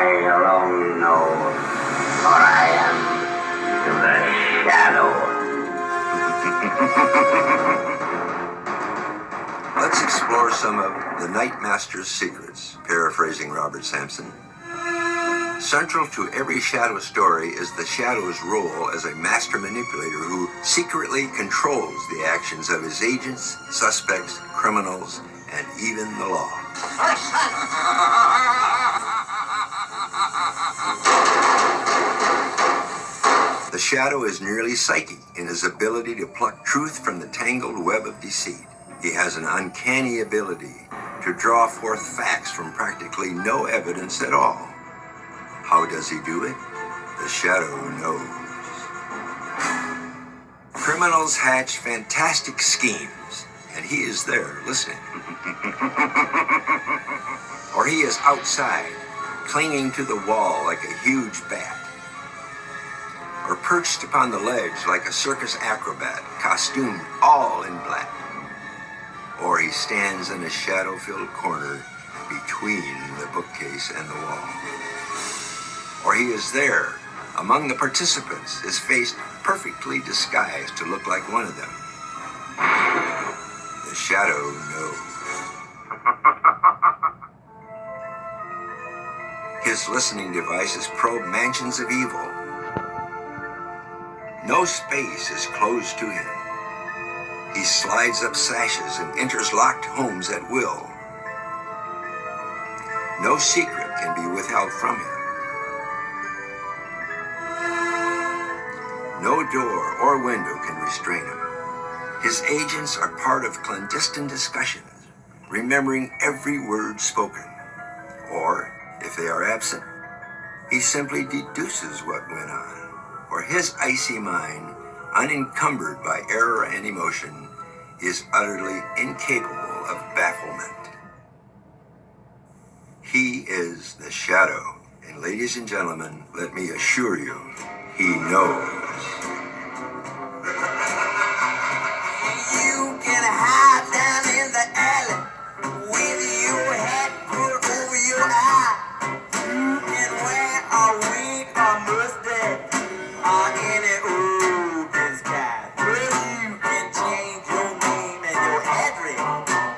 I alone know, for I am the shadow. Let's explore some of the Night Master's secrets, paraphrasing Robert Sampson. Central to every shadow story is the shadow's role as a master manipulator who secretly controls the actions of his agents, suspects, criminals, and even the law. The shadow is nearly psychic in his ability to pluck truth from the tangled web of deceit. He has an uncanny ability to draw forth facts from practically no evidence at all. How does he do it? The shadow knows. Criminals hatch fantastic schemes, and he is there listening. Or he is outside, clinging to the wall like a huge bat. Or perched upon the ledge like a circus acrobat, costumed all in black. Or he stands in a shadow-filled corner between the bookcase and the wall. Or he is there, among the participants, his face perfectly disguised to look like one of them. The shadow knows. His listening devices probe mansions of evil. No space is closed to him. He slides up sashes and enters locked homes at will. No secret can be withheld from him. No door or window can restrain him. His agents are part of clandestine discussions, remembering every word spoken. Or, if they are absent, he simply deduces what went on. For his icy mind, unencumbered by error and emotion, is utterly incapable of bafflement. He is the shadow. And ladies and gentlemen, let me assure you, he knows. You can hide down in the alley with your hat put over your eye. You can wear a wig or mustache or any old disguise. Well, you can change your name and your address,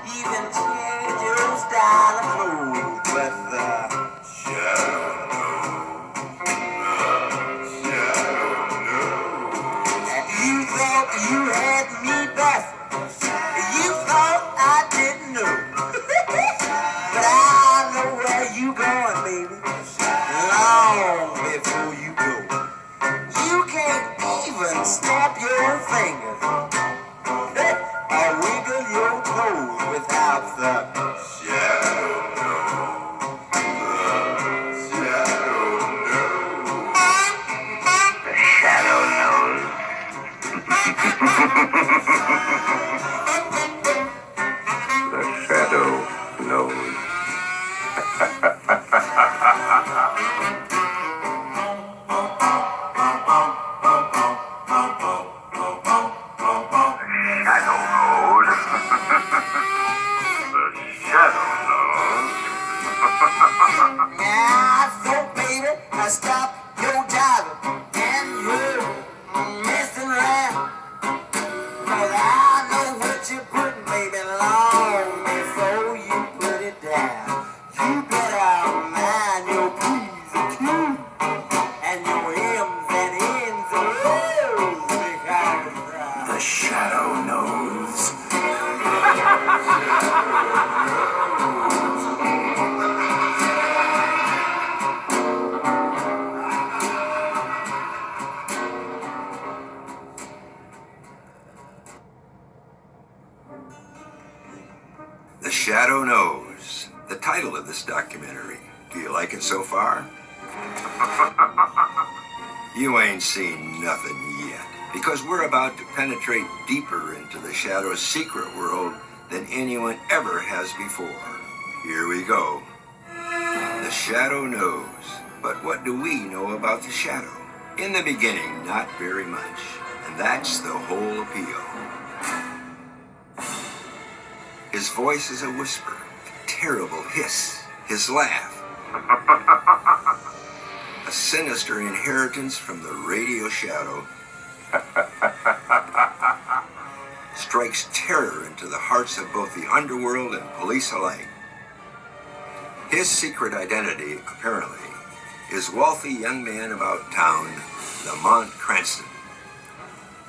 even change your style of clothes. But the shadow you thought you had me baffled. You thought I didn't know. But I know where you going, baby. Long before you go. You can't even snap your fingers or wiggle your toes without the shadow. The shadow knows. The shadow knows. Now, so baby, I stop your driving and you're messing around. 'Cause I know what you're putting, baby, long before you put it down. You better mind your P's and Q's and your M's and N's and O's because The shadow knows. The Shadow Knows, the title of this documentary. Do you like it so far? You ain't seen nothing yet, because we're about to penetrate deeper into the Shadow's secret world than anyone ever has before. Here we go. The Shadow knows, but what do we know about the Shadow? In the beginning, not very much, and that's the whole appeal. His voice is a whisper, a terrible hiss. His laugh a sinister inheritance from the radio shadow, strikes terror into the hearts of both the underworld and police alike. His secret identity, apparently, is wealthy young man about town, Lamont Cranston.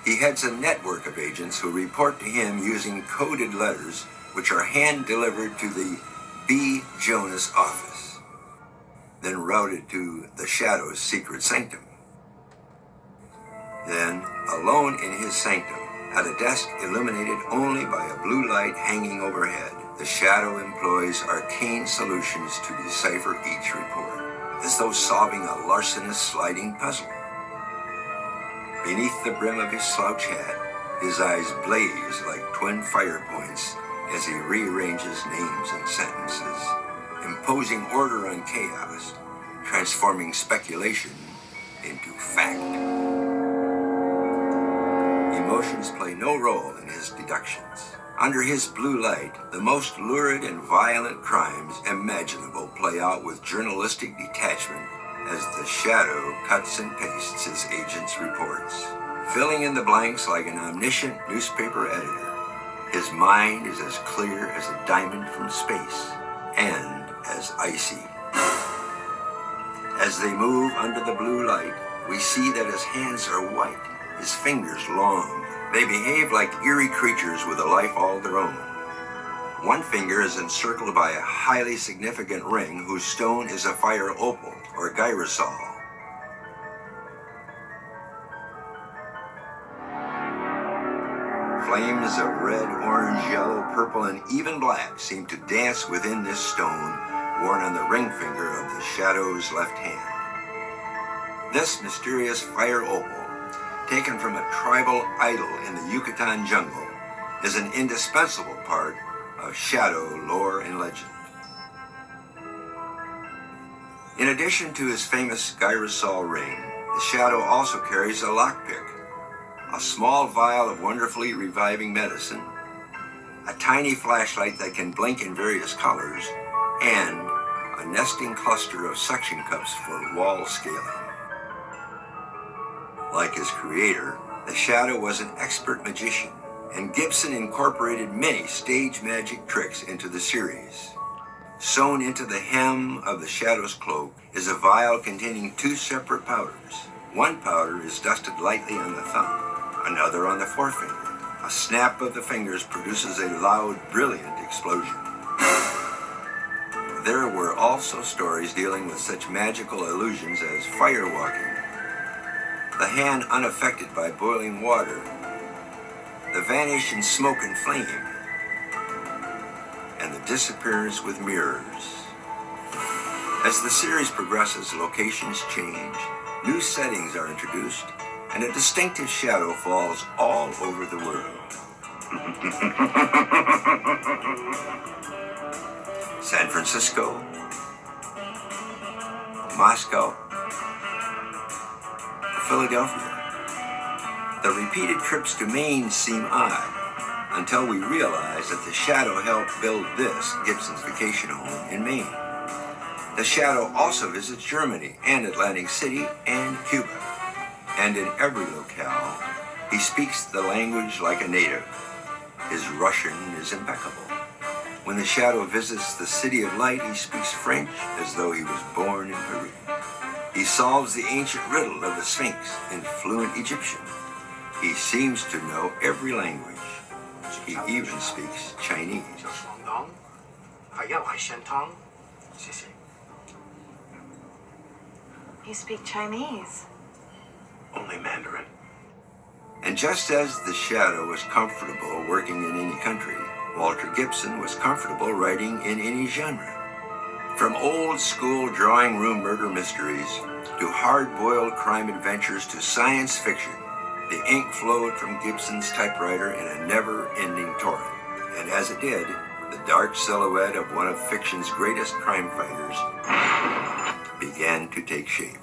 He heads a network of agents who report to him using coded letters which are hand-delivered to the B. Jonas office, then routed to the Shadow's secret sanctum. Then, alone in his sanctum, at a desk illuminated only by a blue light hanging overhead, the Shadow employs arcane solutions to decipher each report, as though solving a larcenous sliding puzzle. Beneath the brim of his slouch hat, his eyes blaze like twin fire points as he rearranges names and sentences, imposing order on chaos, transforming speculation into fact. Emotions play no role in his deductions. Under his blue light, the most lurid and violent crimes imaginable play out with journalistic detachment as the Shadow cuts and pastes his agents' reports, filling in the blanks like an omniscient newspaper editor. His mind is as clear as a diamond from space, and as icy. As they move under the blue light, we see that his hands are white, his fingers long. They behave like eerie creatures with a life all their own. One finger is encircled by a highly significant ring whose stone is a fire opal, or gyrosol. Flames of red, orange, yellow, purple, and even black seem to dance within this stone worn on the ring finger of the Shadow's left hand. This mysterious fire opal, taken from a tribal idol in the Yucatan jungle, is an indispensable part of Shadow lore and legend. In addition to his famous gyrosol ring, the Shadow also carries a lockpick, a small vial of wonderfully reviving medicine, a tiny flashlight that can blink in various colors, and a nesting cluster of suction cups for wall scaling. Like his creator, the Shadow was an expert magician, and Gibson incorporated many stage magic tricks into the series. Sewn into the hem of the Shadow's cloak is a vial containing two separate powders. One powder is dusted lightly on the thumb, another on the forefinger. A snap of the fingers produces a loud, brilliant explosion. There were also stories dealing with such magical illusions as firewalking, the hand unaffected by boiling water, the vanish in smoke and flame, and the disappearance with mirrors. As the series progresses, locations change, new settings are introduced, and a distinctive shadow falls all over the world. San Francisco, Moscow, Philadelphia. The repeated trips to Maine seem odd, until we realize that the Shadow helped build this, Gibson's vacation home in Maine. The Shadow also visits Germany and Atlantic City and Cuba. And in every locale, he speaks the language like a native. His Russian is impeccable. When the Shadow visits the City of Light, he speaks French as though he was born in Peru. He solves the ancient riddle of the Sphinx in fluent Egyptian. He seems to know every language. He even speaks Chinese. You speak Chinese? Only Mandarin. And just as the Shadow was comfortable working in any country, Walter Gibson was comfortable writing in any genre. From old-school drawing room murder mysteries to hard-boiled crime adventures to science fiction, the ink flowed from Gibson's typewriter in a never-ending torrent. And as it did, the dark silhouette of one of fiction's greatest crime fighters began to take shape.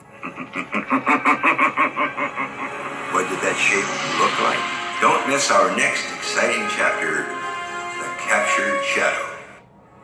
What did that shape look like? Don't miss our next exciting chapter, The Captured Shadow.